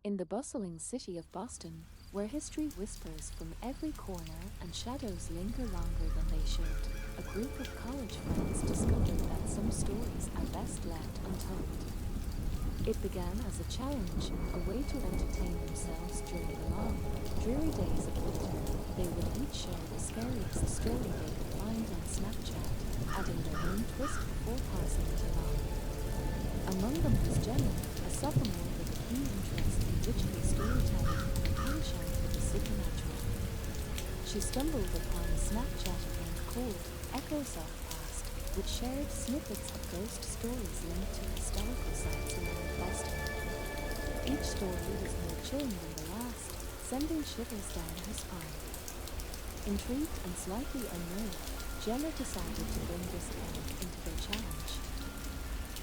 In the bustling city of Boston, where history whispers from every corner and shadows linger longer than they should, a group of college friends discovered that some stories are best left untold. It began as a challenge, a way to entertain themselves during the long, dreary days of winter. They would each share the scariest story they could find on Snapchat, adding their own twist before passing it along. Among them was Jenna, a sophomore with a keen interest in witchy storytelling and a penchant for the supernatural. She stumbled upon a Snapchat account called Echoes of Past, which shared snippets of ghost stories linked to historical sites around Boston. Each story was more chilling than the last, sending shivers down her spine. Intrigued and slightly unnerved, Jenna decided to bring this account into their challenge.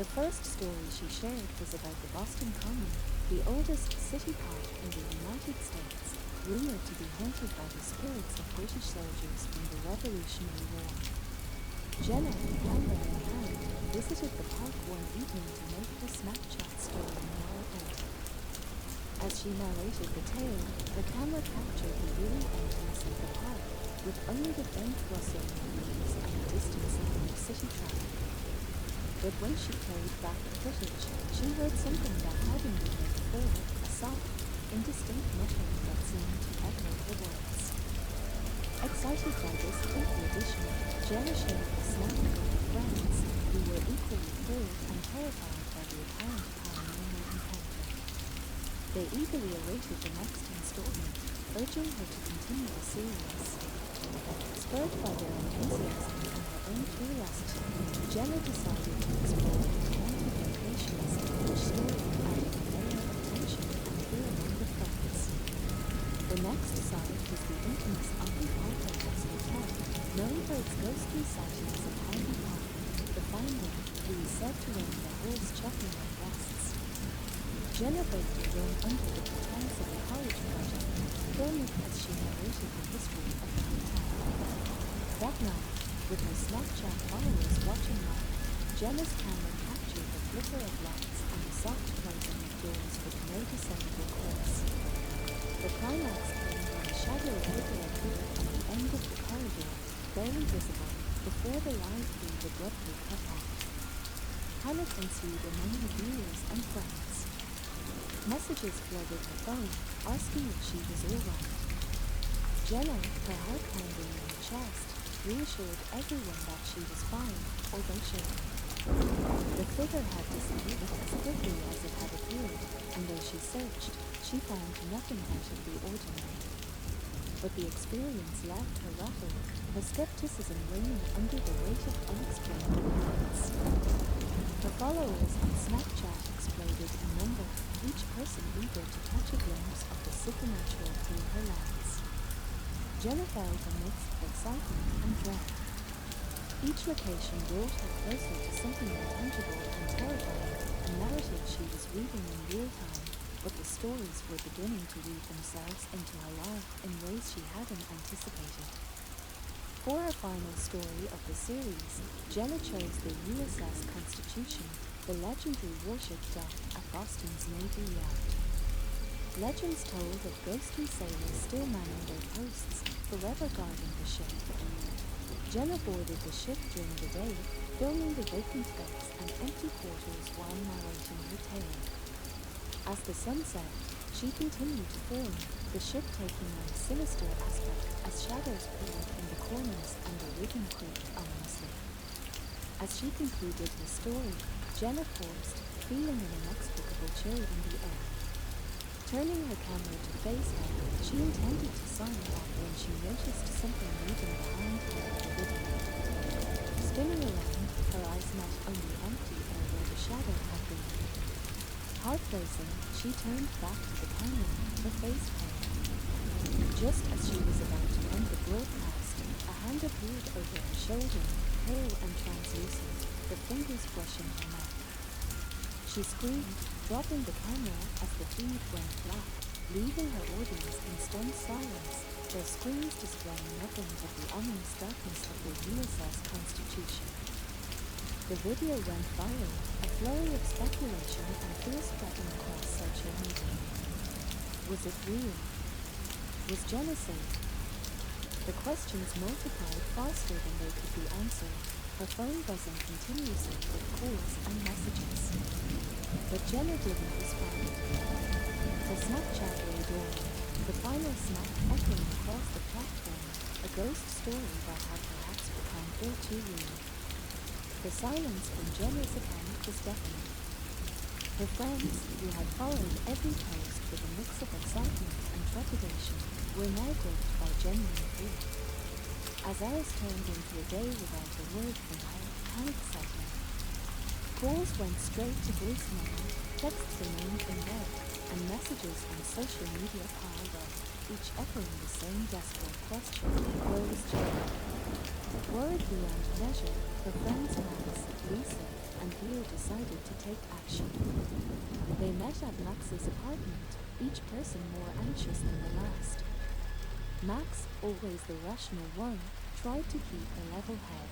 The first story she shared was about the Boston Common, the oldest city park in the United States, rumored to be haunted by the spirits of British soldiers from the Revolutionary War. Jenna, camera in hand, visited the park one evening to make her Snapchat story more authentic. As she narrated the tale, the camera captured the eerie emptiness of the park, with only the faint rustling of leaves and the distant sound of city traffic. But when she played back the footage, she heard something that hadn't been there before, a soft, indistinct muttering that seemed to echo her words. Excited by this creepy addition, Jenna shared the snap with her friends, who were equally thrilled and terrified by the apparent paranormal encounter. They eagerly awaited the next installment, urging her to continue the series. Spurred by their enthusiasm and her own curiosity, Jenna decided to explore the haunted locations, which story added a layer of tension and fear among the friends. The next site was the infamous House Hotel, known for its ghostly sightings of Hyde Park, the founder, who is said to reign the halls checking on guests. Jenna baked a room under the pretense of a college project, filming as she narrated the history of the hotel. That night, with her Snapchat followers watching live, Jenna's camera captured the flicker of lights and the soft closing of doors with no discernible cause. The climax came when a shadow of Olivia appeared at the end of the corridor, barely visible, before the live feed abruptly cut off. Panic ensued among the viewers and friends. Messages flooded her phone, asking if she was alright. Jenna, her heart pounding in her chest, reassured everyone that she was fine, although shaken. The figure had disappeared as quickly as it had appeared, and though she searched, she found nothing out of the ordinary. But the experience left her rattled, her skepticism weighing under the weight of unexplainable events. Her followers on Snapchat exploded in number, each person eager to catch a glimpse of the supernatural through her lens. Jenna felt a mix of excitement and dread. Each location brought her closer to something intangible and terrifying, a narrative she was reading in real time, but the stories were beginning to weave themselves into her life in ways she hadn't anticipated. For her final story of the series, Jenna chose the USS Constitution, the legendary warship dock at Boston's Navy Yard. Legends told of ghostly sailors still manning their posts, forever guarding the ship. Jenna boarded the ship during the day, filming the vacant decks and empty quarters while narrating her tale. As the sun set, she continued to film, the ship taking on a sinister aspect as shadows appeared in the corners and the rigging creaked ominously. As she concluded her story, Jenna paused, feeling an inexplicable chill in the air. Turning her camera to face her, she intended to sign off when she noticed something moving behind her in the video. Spinning around, her eyes met only empty air where the shadow had been. Heart racing, she turned back to the camera, her face pale. Just as she was about to end the broadcast, a hand appeared over her shoulder, pale and translucent, her fingers brushing her neck. She screamed, dropping the camera as the feed went black, leaving her audience in stunned silence, their screens displaying nothing but the ominous darkness of the USS Constitution. The video went viral, a flurry of speculation and fear spreading across social media. Was it real? Was Jenna safe? The questions multiplied faster than they could be answered. Her phone buzzing continuously with calls and messages. But Jenna didn't respond. Her Snapchat lay dormant, the final snap echoing across the platform, a ghost story that had perhaps become all too real. The silence from Jenna's account was deafening. Her friends, who had followed every post with a mix of excitement and trepidation, were now gripped by genuine fear. As hours turned into a day without a word from her, panic set in. Calls went straight to voicemail, texts remained in red, and messages on social media piled up, each echoing the same desperate question: where was Jenna? Worried beyond measure, her friends Max, Lisa, and Theo decided to take action. They met at Max's apartment, each person more anxious than the last. Max, always the rational one, tried to keep a level head.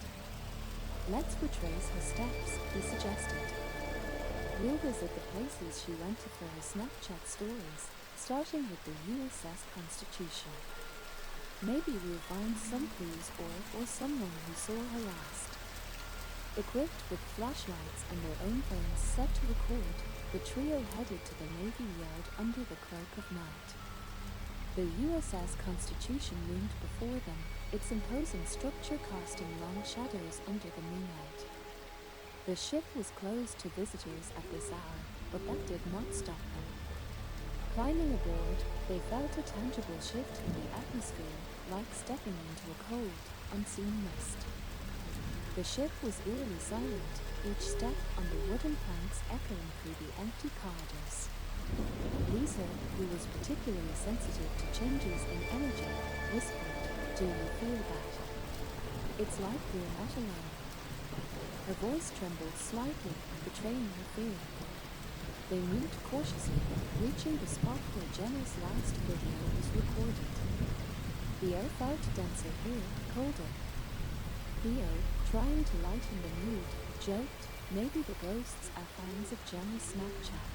Let's retrace her steps, he suggested. We'll visit the places she went to for her Snapchat stories, starting with the USS Constitution. Maybe we'll find some clues or someone who saw her last. Equipped with flashlights and their own phones set to record, the trio headed to the Navy Yard under the cloak of night. The USS Constitution loomed before them, its imposing structure casting long shadows under the moonlight. The ship was closed to visitors at this hour, but that did not stop them. Climbing aboard, they felt a tangible shift in the atmosphere, like stepping into a cold, unseen mist. The ship was eerily silent, each step on the wooden planks echoing through the empty corridors. Lisa, who was particularly sensitive to changes in energy, whispered, "Do you feel that? It's like we're not alone." Her voice trembled slightly, betraying her fear. They moved cautiously, reaching the spot where Jenna's last video was recorded. The air felt denser here, colder. Theo, trying to lighten the mood, joked, "Maybe the ghosts are fans of Jenna's Snapchat."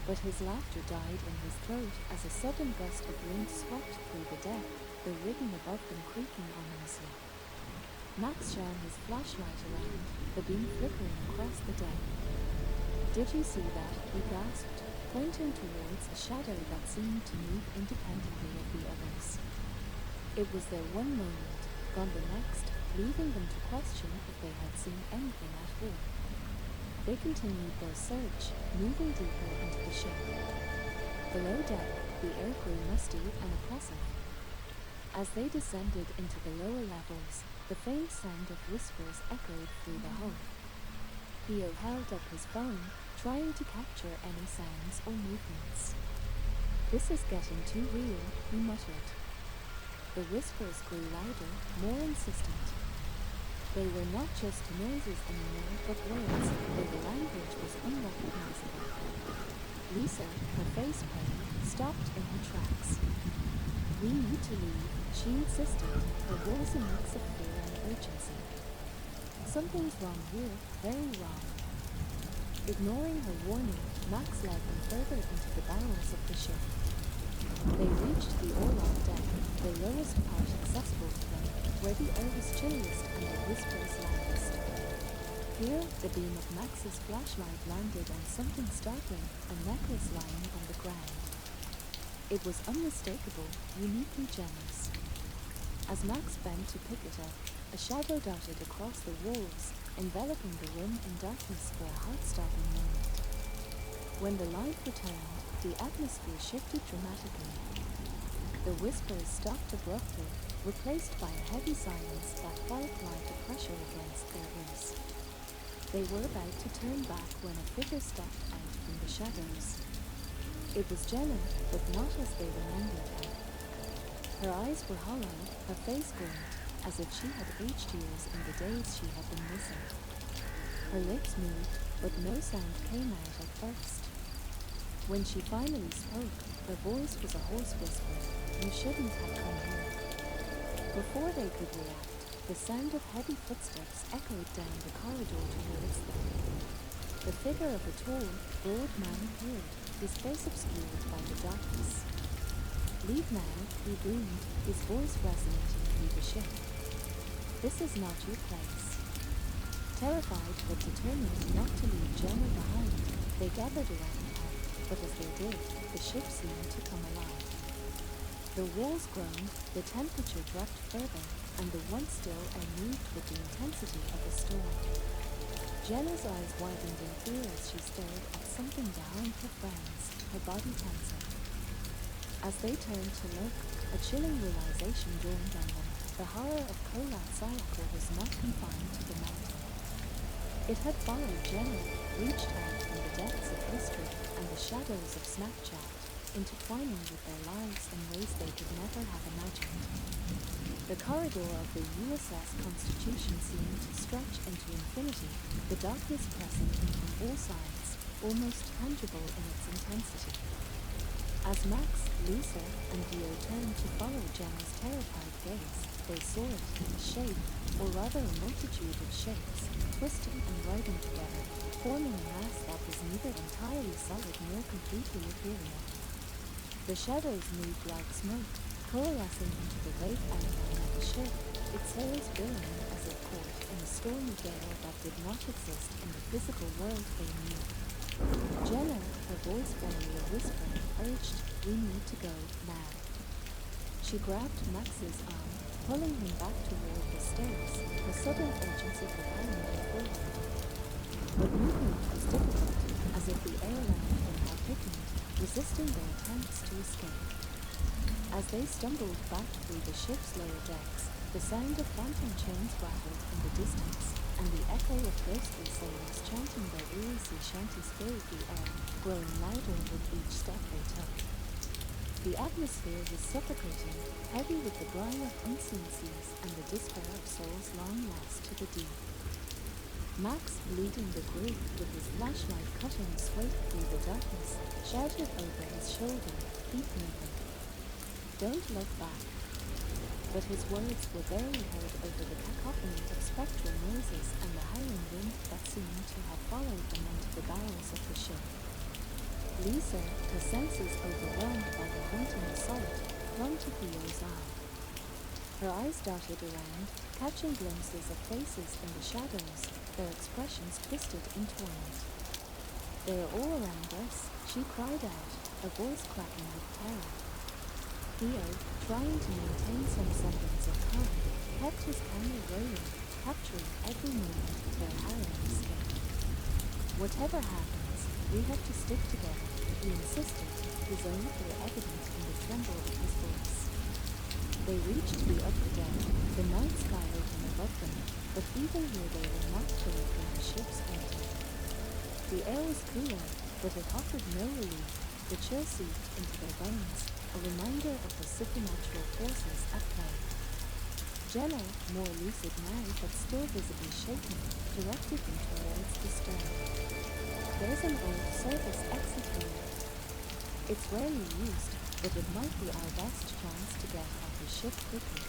But his laughter died in his throat as a sudden gust of wind swept through the deck, the rigging above them creaking ominously. Max shone his flashlight around, the beam flickering across the deck. "Did you see that?" he gasped, pointing towards a shadow that seemed to move independently of the others. It was their one moment, gone the next, leaving them to question if they had seen anything at all. They continued their search, moving deeper into the ship. Below deck, the air grew musty and oppressive. As they descended into the lower levels, the faint sound of whispers echoed through the hull. Theo held up his phone, trying to capture any sounds or movements. "This is getting too real," he muttered. The whispers grew louder, more insistent. They were not just noises anymore, but words, though the language was unrecognizable. Lisa, her face pale, stopped in her tracks. "We need to leave," she insisted, her voice a mix of fear and urgency. "Something's wrong here, very wrong." Ignoring her warning, Max led them further into the bowels of the ship. They reached the orlop deck, the lowest part accessible to them, where the air was chilliest and the whispers loudest. Here, the beam of Max's flashlight landed on something startling, a necklace lying on the ground. It was unmistakable, uniquely Jenna's. As Max bent to pick it up, a shadow darted across the walls, enveloping the room in darkness for a heart-stopping moment. When the light returned, the atmosphere shifted dramatically. The whispers stopped abruptly, replaced by a heavy silence that felt like a pressure against their ears. They were about to turn back when a figure stepped out from the shadows. It was Jenna, but not as they remembered her. Her eyes were hollow, her face gaunt, as if she had aged years in the days she had been missing. Her lips moved, but no sound came out at first. When she finally spoke, her voice was a hoarse whisper, "You shouldn't have come here." Before they could react, the sound of heavy footsteps echoed down the corridor towards them. The figure of a tall, broad man appeared, his face obscured by the darkness. Leave now, he boomed, his voice resonating through the ship. This is not your place. Terrified but determined not to leave Jenna behind, they gathered around her, but as they did, the ship seemed to come alive. The walls groaned, the temperature dropped further, and the once still air moved with the intensity of a storm. Jenna's eyes widened in fear as she stared at something behind her friends, her body tensing. As they turned to look, a chilling realization dawned on them. The horror of Stalker was not confined to the mountain. It had followed Jenna, reached out from the depths of history and the shadows of Snapchat, intertwining with their lives in ways they could never have imagined. The corridor of the USS Constitution seemed to stretch into infinity, the darkness pressing in from all sides, almost tangible in its intensity. As Max, Lisa, and Dio turned to follow Jenna's terrified gaze, they saw it, a shape, or rather a multitude of shapes, twisting and writhing together, forming a mass that was neither entirely solid nor completely ethereal. The shadows moved like smoke, coalescing into the vague outline of the ship, its sails billowing as it caught in a stormy gale that did not exist in the physical world they knew. Jenna, her voice barely a whisper, urged, "We need to go, now." She grabbed Max's arm, pulling him back toward the stairs, her sudden urgency propelling her forward. But movement was difficult, as if the air around them had thickened, resisting their attempts to escape. As they stumbled back through the ship's lower decks, the sound of phantom chains rattled in the distance, and the echo of ghostly sailors chanting their eerie sea shanties filled the air, growing louder with each step they took. The atmosphere was suffocating, heavy with the grime of unseen seas and the despair of souls long lost to the deep. Max, leading the group with his flashlight cutting a swath through the darkness, shouted over his shoulder, feet moving, "Don't look back." But his words were barely heard over the cacophony of spectral noises and the howling wind that seemed to have followed them into the bowels of the ship. Lisa, her senses overwhelmed by the haunting assault, clung to Theo's arm. Her eyes darted around, catching glimpses of faces in the shadows, their expressions twisted in torment. "They are all around us," she cried out, her voice cracking with terror. Theo, trying to maintain some semblance of calm, kept his camera rolling, capturing every moment of their harrowing escape. "Whatever happens, we have to stick together," he insisted, his own fear evident in the tremble of his voice. They reached the upper deck, the night sky open above them, but even here they were not clear from the ship's empty. The air was cooler, but it offered no relief. The chill seeped into their bones, a reminder of the supernatural forces at play. Jenna, more lucid now but still visibly shaken, directed them towards the stern. "There's an old service exit here. It's rarely used, but it might be our best chance to get off the ship quickly."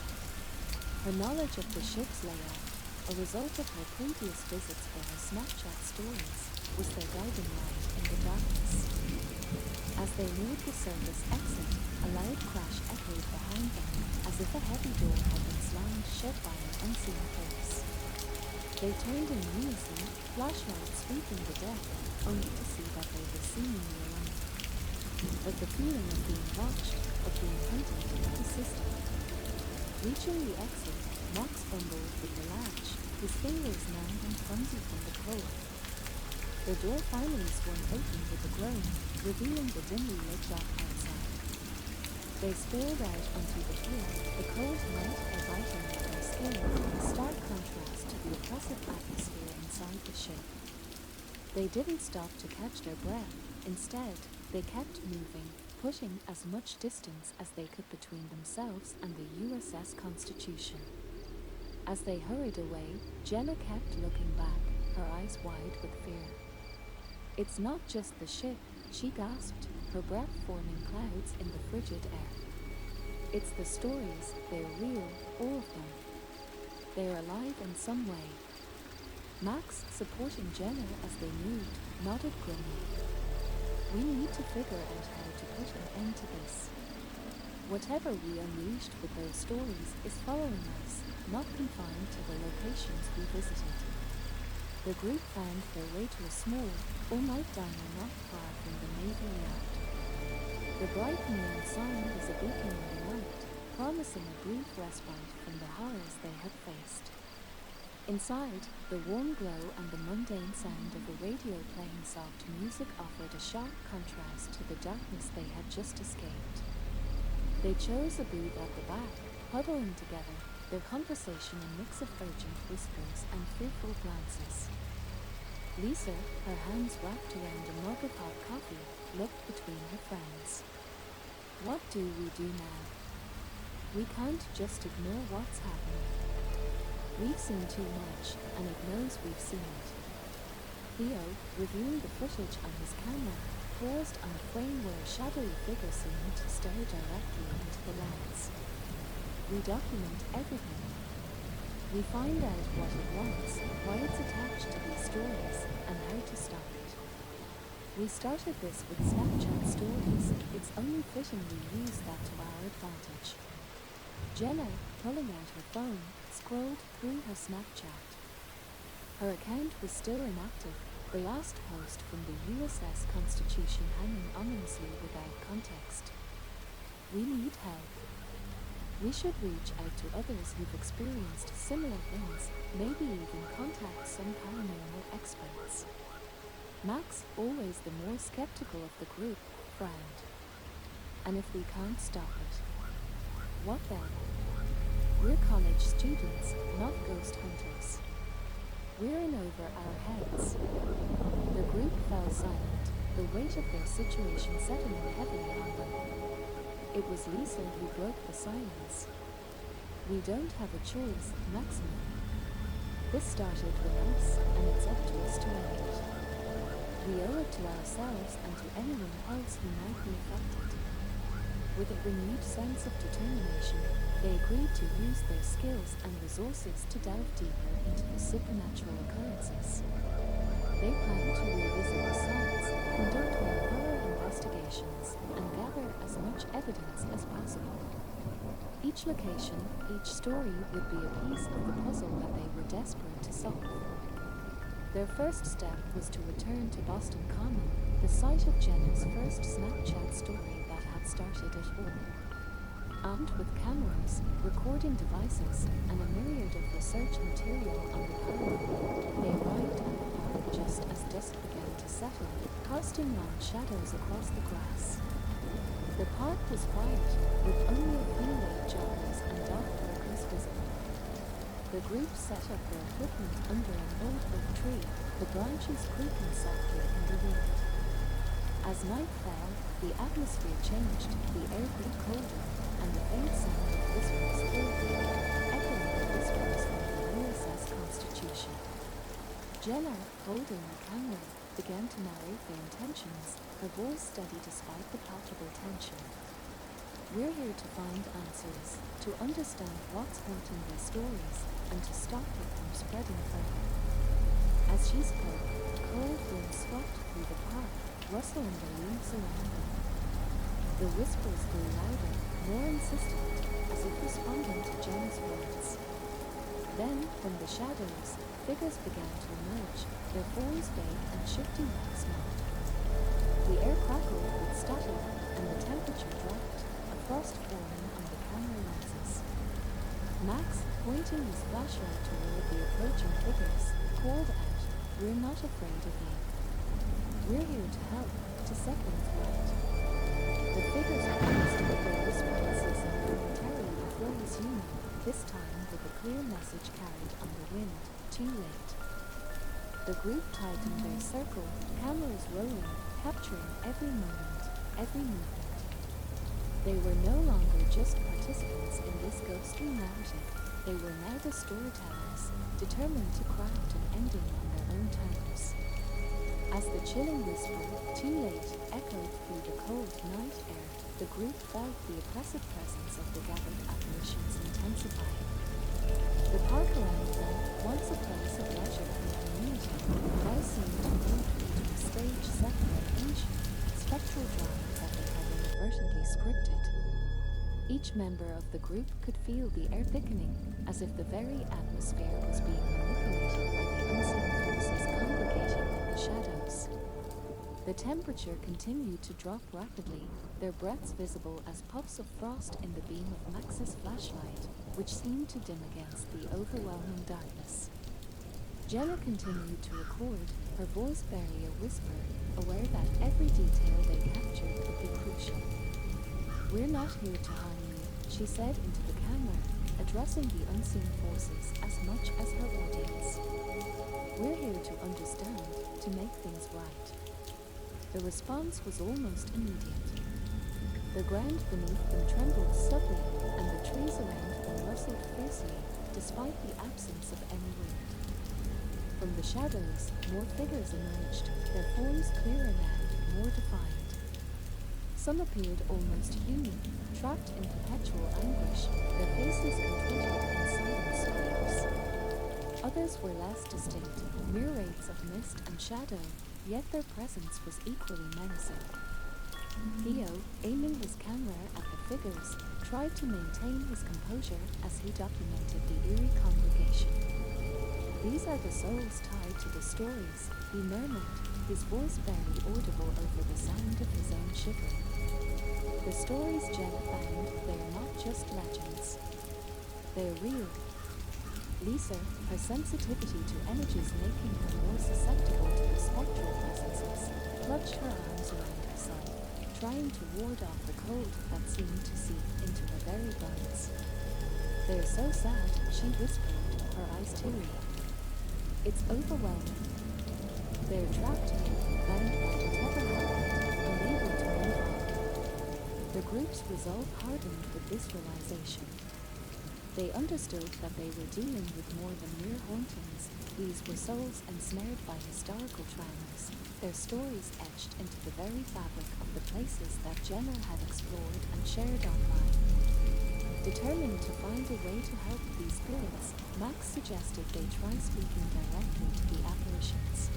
Her knowledge of the ship's layout, a result of her previous visits for her Snapchat stories, was their guiding light in the darkness. As they neared the service exit, a loud crash echoed behind them, as if a heavy door had been slammed shut by an unseen force. They turned in unison, flashlights sweeping the deck, only to see that they were seemingly alone. But the feeling of being watched, of being hunted, persisted. Reaching the exit, Max fumbled with the latch, his fingers numb and clumsy from the cold. The door finally swung open with a groan, revealing the dimly lit dock outside. They spilled out onto the floor, the cold night air biting at their skin, in stark contrast to the oppressive atmosphere inside the ship. They didn't stop to catch their breath. Instead, they kept moving, putting as much distance as they could between themselves and the USS Constitution. As they hurried away, Jenna kept looking back, her eyes wide with fear. "It's not just the ship," she gasped, her breath forming clouds in the frigid air. "It's the stories, they're real, all of them. They're alive in some way." Max, supporting Jenna as they moved, nodded grimly. "We need to figure out how to put an end to this." Whatever we unleashed with those stories is following us, not confined to the locations we visited. The group found their way to a small, all-night diner not far from the Navy Yard. The bright neon sign was a beacon in the night, promising a brief respite from the horrors they had faced. Inside, the warm glow and the mundane sound of a radio playing soft music offered a sharp contrast to the darkness they had just escaped. They chose a booth at the back, huddling together, their conversation a mix of urgent whispers and fearful glances. Lisa, her hands wrapped around a mug of hot coffee, looked between her friends. What do we do now? We can't just ignore what's happening. We've seen too much, and it knows we've seen it. Theo, reviewing the footage on his camera, paused on a frame where a shadowy figure seemed to stare directly into the lens. We document everything. We find out what it wants, why it's attached to these stories, and how to stop it. We started this with Snapchat stories. It's only fitting we use that to our advantage. Jenna, pulling out her phone, scrolled through her Snapchat. Her account was still inactive, the last post from the USS Constitution hanging ominously without context. We need help. We should reach out to others who've experienced similar things, maybe even contact some paranormal experts. Max, always the more skeptical of the group, frowned. And if we can't stop it, what then? We're college students, not ghost hunters. We're in over our heads. The group fell silent, the weight of their situation settling heavily on them. It was Lisa who broke the silence. We don't have a choice, Maximum. This started with us, and it's up to us to end it. We owe it to ourselves and to anyone else who might be affected. With a renewed sense of determination, they agreed to use their skills and resources to delve deeper into the supernatural occurrences. They planned to revisit the sites, conduct more thorough investigations, and gather as much evidence as possible. Each location, each story would be a piece of the puzzle that they were desperate to solve. Their first step was to return to Boston Common, the site of Jenna's first Snapchat story that had started it all. Armed with cameras, recording devices, and a myriad of research material on the paranormal, they arrived at the park just as dusk began to settle, casting long shadows across the grass. The park was quiet, with only a few late joggers and dog walkers visible. The group set up their equipment under an old oak tree, the branches creaking softly in the wind. As night fell, the atmosphere changed, the air grew colder, and the faint sound of whispers filled the air, echoing the whispers from the USS Constitution. Jenna, holding the camera, began to narrate their intentions, her voice steady despite the palpable tension. We're here to find answers, to understand what's haunting their stories, and to stop it from spreading further. As she spoke, a cold wind swept through the park, rustling the leaves around them. The whispers grew louder, more insistent, as if responding to Jenna's words. Then, from the shadows, figures began to emerge, their forms vague and shifting like smoke. The air crackled with static, and the temperature dropped, a frost forming on the camera lenses. Max, pointing his flashlight toward the approaching figures, called out, "We're not afraid of you. We're here to help, to set things right." The figures paused with their whisperances momentarily before resuming, this time with a clear message carried on the wind: too late. The group tightened their circle, cameras rolling, capturing every moment, every movement. They were no longer just participants in this ghostly narrative. They were now the storytellers, determined to craft an ending on their own terms. As the chilling whisper, "too late," echoed through the cold night air, the group felt the oppressive presence of the gathered apparitions intensifying. The park around them, once a place of leisure and community, now seemed to move into a stage set for an ancient, spectral drama that they had inadvertently scripted. Each member of the group could feel the air thickening, as if the very atmosphere was being manipulated by the unseen forces congregating in the shadows. The temperature continued to drop rapidly, their breaths visible as puffs of frost in the beam of Max's flashlight, which seemed to dim against the overwhelming darkness. Jenna continued to record, her voice barely a whisper, aware that every detail they captured could be crucial. "We're not here to harm you," she said into the camera, addressing the unseen forces as much as her audience. "We're here to understand, to make things right." The response was almost immediate. The ground beneath them trembled subtly, and the trees around them rustled fiercely, despite the absence of any wind. From the shadows, more figures emerged, their forms clearer now, more defined. Some appeared almost human, trapped in perpetual anguish, their faces contorted in silent screams. Others were less distinct, mere wraiths of mist and shadow, yet their presence was equally menacing. Theo, aiming his camera at the figures, tried to maintain his composure as he documented the eerie congregation. "These are the souls tied to the stories," he murmured, his voice barely audible over the sound of his own shivering. "The stories Jenna found, they are not just legends. They're real." Lisa, her sensitivity to energies making her more susceptible to the spectral presences, clutched her arms around her son, trying to ward off the cold that seemed to seep into her very bones. "They're so sad," she whispered, her eyes teary. "It's overwhelming. They're trapped here, bound by whatever happened, unable to move on." The group's resolve hardened with this realization. They understood that they were dealing with more than mere hauntings. These were souls ensnared by historical traumas, their stories etched into the very fabric of the places that Jenna had explored and shared online. Determined to find a way to help these spirits, Max suggested they try speaking directly to the apparitions.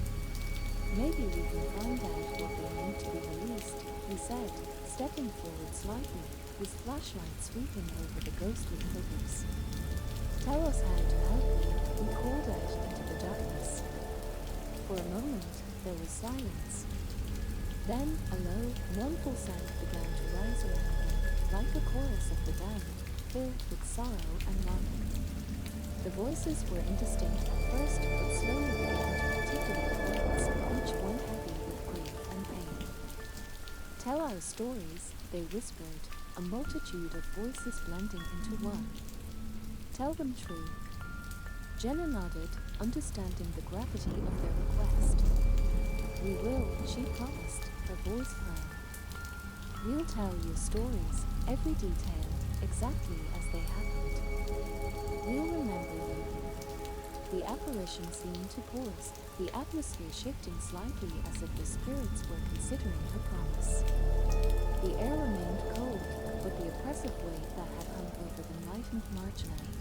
"Maybe we can find out what they need to be released," he said, stepping forward slightly, his flashlight sweeping over the ghostly figures. "Tell us how to help you," he called out into the darkness. For a moment, there was silence. Then a low, mournful sound began to rise around them, like a chorus of the damned, filled with sorrow and longing. The voices were indistinct at first, but slowly began to articulate words, each one heavy with grief and pain. "Tell our stories," they whispered, a multitude of voices blending into one. "Tell them true." Jenna nodded, understanding the gravity of their request. "We will," she promised, her voice firm. "We'll tell your stories, every detail, exactly as they happened. We'll remember you." The apparition seemed to pause, the atmosphere shifting slightly as if the spirits were considering her promise. The air remained cold, but the oppressive weight that had hung over them lightened marginally.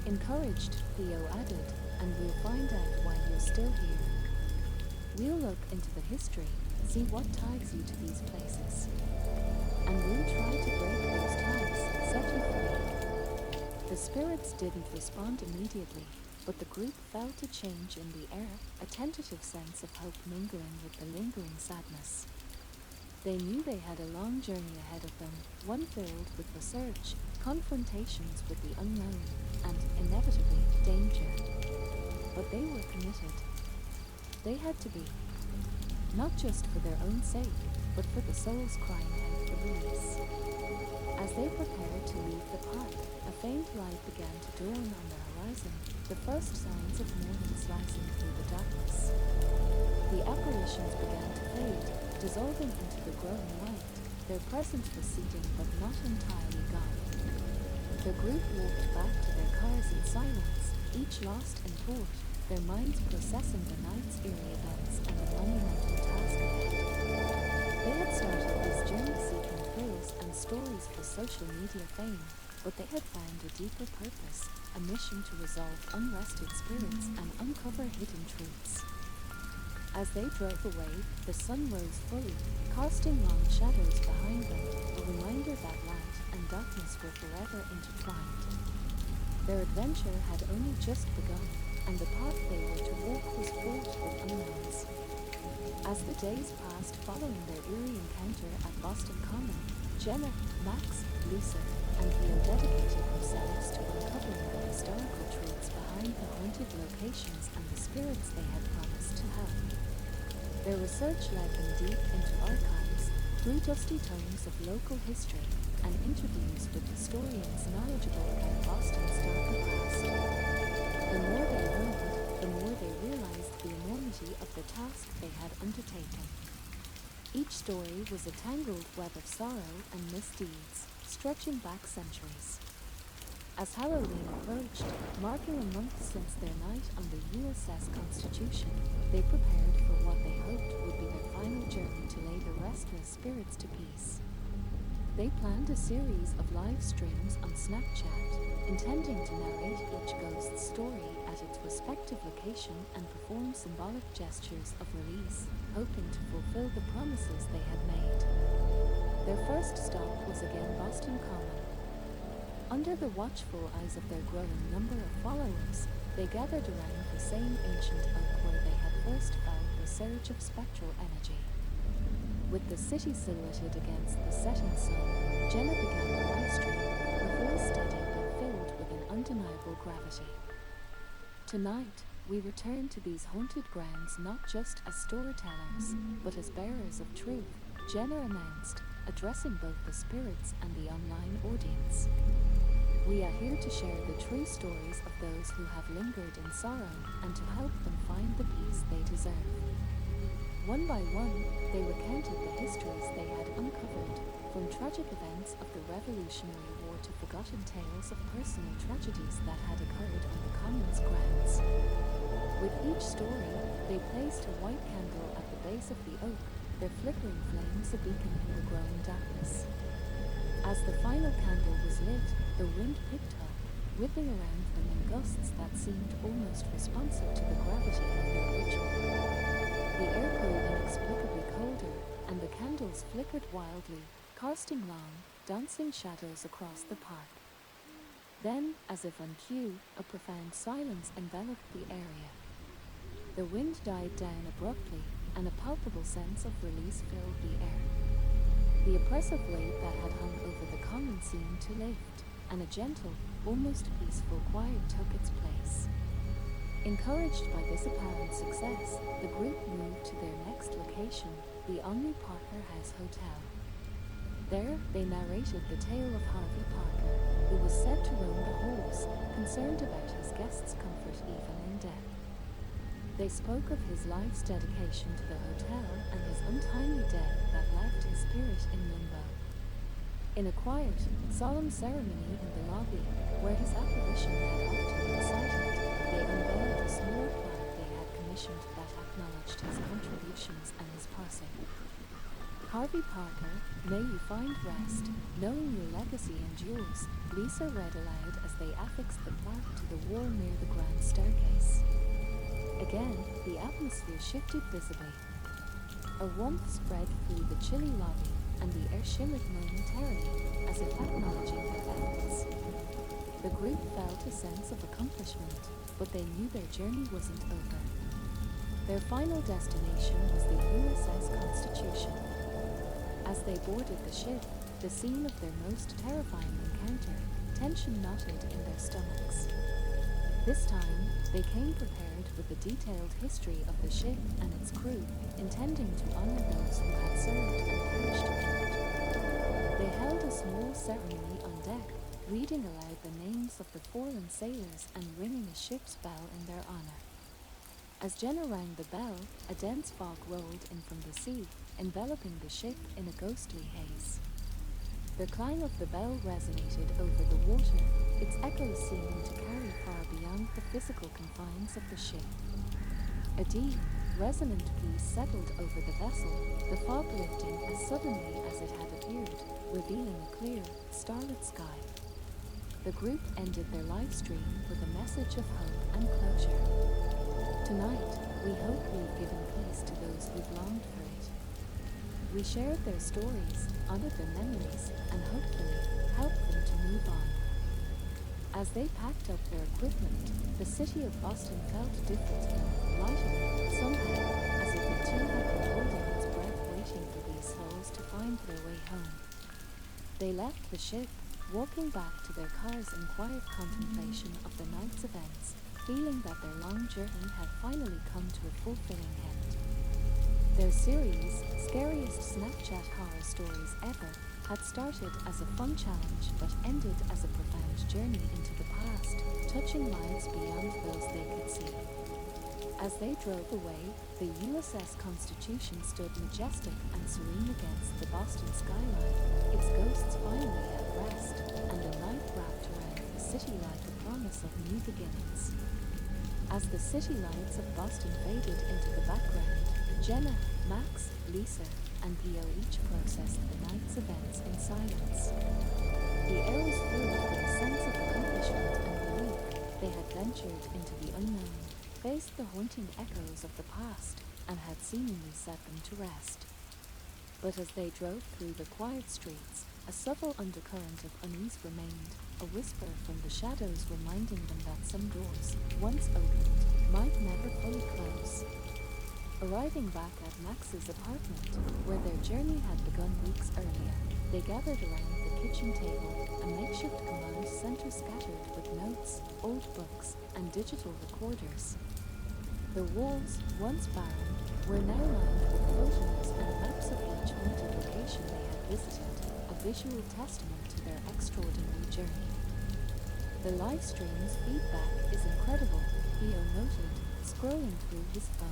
Encouraged, Theo added, "And we'll find out why you're still here. We'll look into the history, see what ties you to these places. And we'll try to break those ties, set you free." The spirits didn't respond immediately, but the group felt a change in the air, a tentative sense of hope mingling with the lingering sadness. They knew they had a long journey ahead of them, one filled with research, confrontations with the unknown, and, inevitably, danger. But they were committed. They had to be. Not just for their own sake, but for the souls crying out for release. As they prepared to leave the park, a faint light began to dawn on the horizon, the first signs of morning slicing through the darkness. The apparitions began to fade, dissolving into the growing light, their presence receding but not entirely gone. The group walked back to their cars in silence, each lost in thought, their minds processing the night's eerie events and the monumental task ahead. They had started this journey seeking thrills and stories for social media fame, but they had found a deeper purpose, a mission to resolve unrested spirits and uncover hidden truths. As they drove away, the sun rose fully, casting long shadows behind them, a reminder that light and darkness lives were forever intertwined. Their adventure had only just begun, and the path they were to walk was fraught with unknowns. As the days passed following their eerie encounter at Boston Common, Jenna, Max, Lisa, and Leo dedicated themselves to uncovering the historical truths behind the haunted locations and the spirits they had promised to help. Their research led them deep into archives, through dusty tomes of local history, and interviews with historians knowledgeable about Boston's darker past. The more they learned, the more they realized the enormity of the task they had undertaken. Each story was a tangled web of sorrow and misdeeds, stretching back centuries. As Halloween approached, marking a month since their night on the USS Constitution, they prepared for what they hoped would be their final journey to lay the restless spirits to peace. They planned a series of live streams on Snapchat, intending to narrate each ghost's story at its respective location and perform symbolic gestures of release, hoping to fulfill the promises they had made. Their first stop was again Boston Common. Under the watchful eyes of their growing number of followers, they gathered around the same ancient oak where they had first found the surge of spectral energy. With the city silhouetted against the setting sun, Jenna began the live stream, her voice steady but filled with an undeniable gravity. Tonight, we return to these haunted grounds not just as storytellers, but as bearers of truth, Jenna announced, addressing both the spirits and the online audience. We are here to share the true stories of those who have lingered in sorrow and to help them find the peace they deserve. One by one, they recounted the histories they had uncovered, from tragic events of the Revolutionary War to forgotten tales of personal tragedies that had occurred on the Commons grounds. With each story, they placed a white candle at the base of the oak, their flickering flames a beacon in the growing darkness. As the final candle was lit, the wind picked up, whipping around them in gusts that seemed almost responsive to the gravity of their ritual. The air grew inexplicably colder, and the candles flickered wildly, casting long, dancing shadows across the park. Then, as if on cue, a profound silence enveloped the area. The wind died down abruptly, and a palpable sense of release filled the air. The oppressive weight that had hung over the common seemed to lift, and a gentle, almost peaceful quiet took its place. Encouraged by this apparent success, the group moved to their next location, the Omni Parker House Hotel. There, they narrated the tale of Harvey Parker, who was said to roam the halls, concerned about his guests' comfort even in death. They spoke of his life's dedication to the hotel and his untimely death that left his spirit in limbo. In a quiet, solemn ceremony in the lobby, where his apparition had often been sighted, they unveiled a small plaque they had commissioned that acknowledged his contributions and his passing. Harvey Parker, may you find rest, knowing your legacy endures, Lisa read aloud as they affixed the plaque to the wall near the grand staircase. Again, the atmosphere shifted visibly. A warmth spread through the chilly lobby, and the air shimmered momentarily, as if acknowledging their efforts. The group felt a sense of accomplishment, but they knew their journey wasn't over. Their final destination was the USS Constitution. As they boarded the ship, the scene of their most terrifying encounter, tension knotted in their stomachs. This time, they came prepared with a detailed history of the ship and its crew, intending to honor those who had served and perished aboard. They held a small ceremony on deck, reading aloud the names of the fallen sailors and ringing a ship's bell in their honor. As Jenna rang the bell, a dense fog rolled in from the sea, enveloping the ship in a ghostly haze. The clang of the bell resonated over the water, its echoes seeming to carry far beyond the physical confines of the ship. A deep, resonant peace settled over the vessel, the fog lifting as suddenly as it had appeared, revealing a clear, starlit sky. The group ended their live stream with a message of hope and closure. Tonight, we hope we've given peace to those who've longed for it. We shared their stories, honored their memories, and hopefully helped them to move As they packed up their equipment, the city of Boston felt different and lighter, somehow, as if it too had been holding its breath waiting for these souls to find their way home. They left the ship, walking back to their cars in quiet contemplation of the night's events, feeling that their long journey had finally come to a fulfilling end. Their series, Scariest Snapchat Horror Stories Ever, had started as a fun challenge but ended as a profound journey into the past, touching lives beyond those they could see. As they drove away, the USS Constitution stood majestic and serene against the Boston skyline, its ghosts finally at rest, and the night wrapped around the city like a promise of new beginnings. As the city lights of Boston faded into the background, Jenna, Max, Lisa, and Theo each processed the night's events in silence. The air was filled with a sense of accomplishment and relief. They had ventured into the unknown, faced the haunting echoes of the past, and had seemingly set them to rest. But as they drove through the quiet streets, a subtle undercurrent of unease remained, a whisper from the shadows reminding them that some doors, once opened, might never fully close. Arriving back at Max's apartment, where their journey had begun weeks earlier, they gathered around the kitchen table, a makeshift command center scattered with notes, old books, and digital recorders. The walls, once barren, were now lined with photos and maps of each haunted location they had visited, a visual testament to their extraordinary journey. The live stream's feedback is incredible, Theo noted, scrolling through his phone.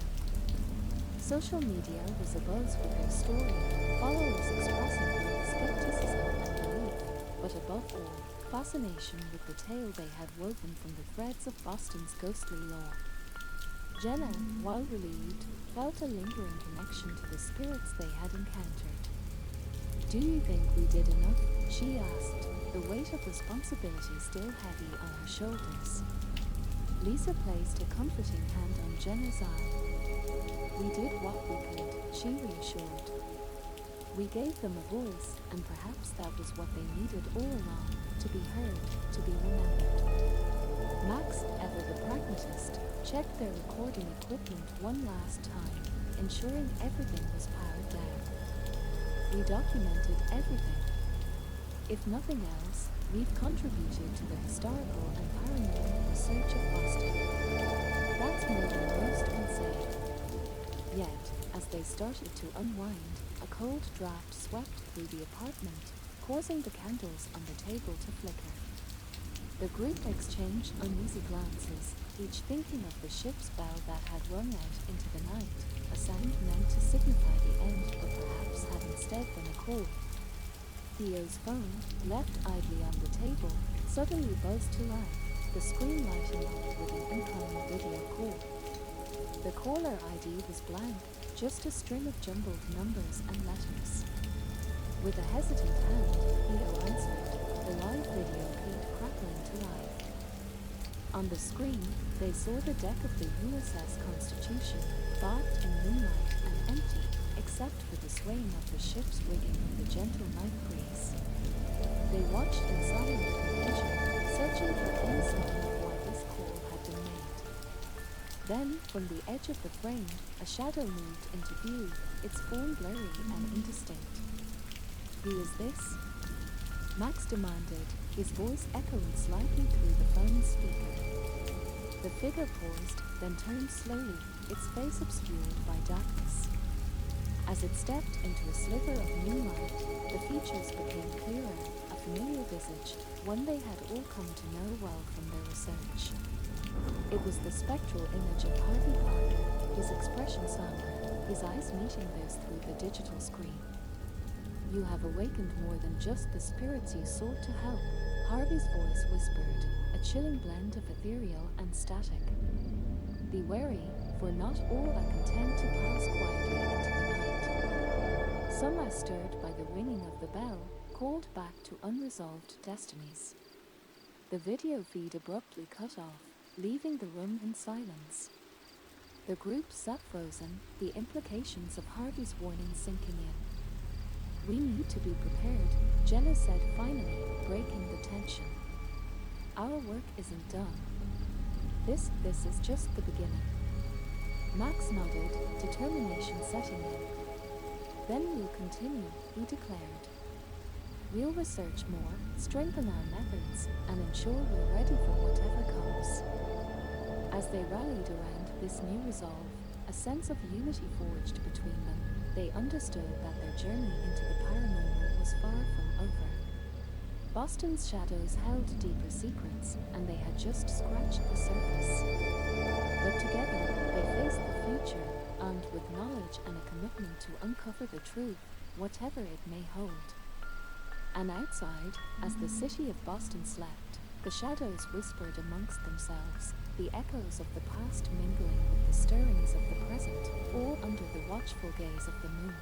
Social media was abuzz with their story, followers expressing both skepticism and belief, but above all, fascination with the tale they had woven from the threads of Boston's ghostly lore. Jenna, while relieved, felt a lingering connection to the spirits they had encountered. "Do you think we did enough?" she asked, the weight of responsibility still heavy on her shoulders. Lisa placed a comforting hand on Jenna's arm. "We did what we could," she reassured. "We gave them a voice, and perhaps that was what they needed all along, to be heard, to be remembered." Max, ever the pragmatist, checked their recording equipment one last time, ensuring everything was powered down. "We documented everything. If nothing else, we've contributed to the historical and paranormal research of Boston. That's more than most can say." Yet, as they started to unwind, a cold draft swept through the apartment, causing the candles on the table to flicker. The group exchanged uneasy glances, each thinking of the ship's bell that had rung out into the night, a sound meant to signify the end but perhaps had instead been a call. Theo's phone, left idly on the table, suddenly buzzed to life, the screen lighting up with an incoming video call. The caller ID was blank, just a string of jumbled numbers and letters. With a hesitant hand, Theo answered, the live video feed crackling to life. On the screen, they saw the deck of the USS Constitution, bathed in moonlight and empty, except for the swaying of the ship's rigging in the gentle night breeze. They watched in silent confusion, searching for any sign of why this call had been made. Then, from the edge of the frame, a shadow moved into view, its form blurry and indistinct. "Who is this?" Max demanded, his voice echoing slightly through the phone's speaker. The figure paused, then turned slowly, its face obscured by darkness. As it stepped into a sliver of moonlight, the features became clearer, a familiar visage, one they had all come to know well from their research. It was the spectral image of Harvey Parker, his expression somber, his eyes meeting theirs through the digital screen. "You have awakened more than just the spirits you sought to help," Harvey's voice whispered, a chilling blend of ethereal and static. "Be wary, for not all are content to pass quietly into the night. Some are stirred by the ringing of the bell, called back to unresolved destinies." The video feed abruptly cut off, leaving the room in silence. The group sat frozen, the implications of Harvey's warning sinking in. "We need to be prepared," Jenna said finally, breaking the tension. Our work isn't done. This is just the beginning. Max nodded, determination setting in. Then we'll continue, he declared. We'll research more, strengthen our methods, and ensure we're ready for whatever comes. As they rallied around this new resolve, a sense of unity forged between them. They understood that their journey into the paranormal was far from over. Boston's shadows held deeper secrets, and they had just scratched the surface. But together, they faced the future, armed with knowledge and a commitment to uncover the truth, whatever it may hold. And outside, as the city of Boston slept, the shadows whispered amongst themselves, the echoes of the past mingling with the stirrings of the present, all under the watchful gaze of the moon.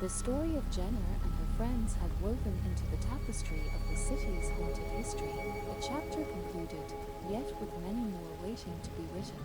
The story of Jenna and her friends had woven into the tapestry of the city's haunted history, a chapter concluded, yet with many more waiting to be written.